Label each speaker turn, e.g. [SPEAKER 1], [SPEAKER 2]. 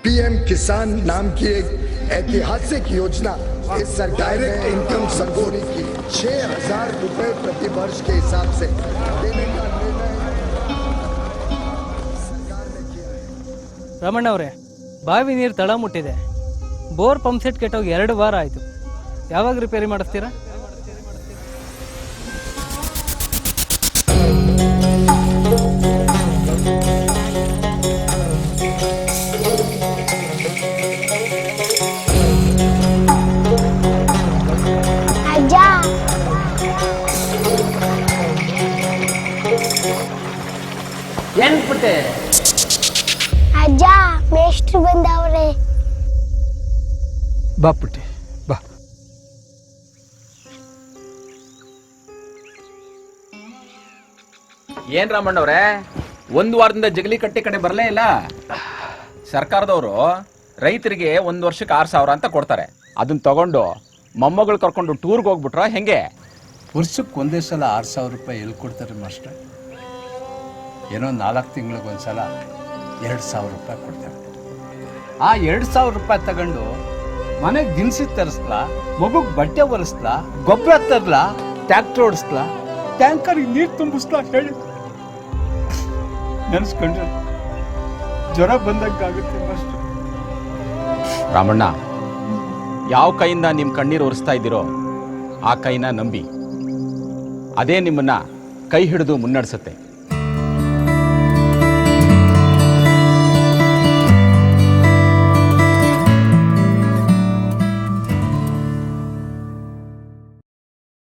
[SPEAKER 1] PM किसान नाम की एक ऐतिहासिक योजना इस सरकार डायरेक्ट इनकम सपोर्ट की 6,000 रुपए प्रति वर्ष के हिसाब से देने का निर्णय सरकार ने किया है।
[SPEAKER 2] ರಮಣ್ಣವ್ರೆ, ಬಾವಿ ನೀರು ತಳ ಮುಟ್ಟಿದೆ. ಬೋರ್ ಪಂಪ್ ಸೆಟ್ ಕೆಟ್ಟೋಗಿ 2 ವಾರ ಆಯಿತು. ಯಾವಾಗ ರಿಪೇರಿ ಮಾಡಿಸ್ತೀರಾ?
[SPEAKER 3] ಏನ್ ಪುಟ್ಟೆ?
[SPEAKER 4] ಅಜ್ಜ ಮೇಷ್ಟ್ರು ಬಂದವ್ರೆ.
[SPEAKER 5] ಬಾ ಪುಟ್ಟಿ ಬಾ.
[SPEAKER 3] ಏನ್ ರಾಮಣ್ಣವ್ರೆ, 1 ವಾರದಿಂದ ಜಗಲಿ ಕಟ್ಟಿ ಕಡೆ ಬರಲೇ ಇಲ್ಲ. ಸರ್ಕಾರದವರು ರೈತರಿಗೆ 1 ವರ್ಷಕ್ಕೆ 6,000 ಅಂತ ಕೊಡ್ತಾರೆ. ಅದನ್ನ ತಗೊಂಡು ಮೊಮ್ಮಗಳು ಕರ್ಕೊಂಡು ಟೂರ್ಗೆ ಹೋಗ್ಬಿಟ್ರ ಹೆಂಗೆ?
[SPEAKER 5] ವರ್ಷಕ್ಕೆ ಒಂದೇ ಸಲ 6,000 ರೂಪಾಯಿ ಎಲ್ಲಿ ಕೊಡ್ತಾರೆ ಮಾಸ್ಟರ್? ಏನೋ 4 ತಿಂಗಳಿಗೊಂದ್ಸಲ 2,000 ರೂಪಾಯಿ ಕೊಡ್ತಾರೆ. ಆ 2,000 ರೂಪಾಯಿ ತಗೊಂಡು ಮನೆಗೆ ದಿನಸಿ ತರಿಸ್ಲಾ, ಮಗುಗೆ ಬಟ್ಟೆ ಒರೆಸ್ಲಾ, ಗೊಬ್ಬರ ತರ್ಲಾ, ಟ್ಯಾಕ್ಟರ್ ಓಡಿಸ್ಲಾ, ಟ್ಯಾಂಕರ್ಗೆ ನೀರು ತುಂಬಿಸ್ಲಾ ಹೇಳಿ ನೆನೆಸ್ಕೊಂಡ್ರೆ ಜ್ವರ ಬಂದಂಗಾಗುತ್ತೆ ಮಾಸ್ಟರ್.
[SPEAKER 3] ರಾಮಣ್ಣ, ಯಾವ ಕೈಯಿಂದ ನಿಮ್ಮ ಕಣ್ಣೀರು ಒರೆಸ್ತಾ ಇದ್ದೀರೋ ಆ ಕೈನ ನಂಬಿ, ಅದೇ ನಿಮ್ಮನ್ನ ಕೈ ಹಿಡಿದು ಮುನ್ನಡೆಸುತ್ತೆ.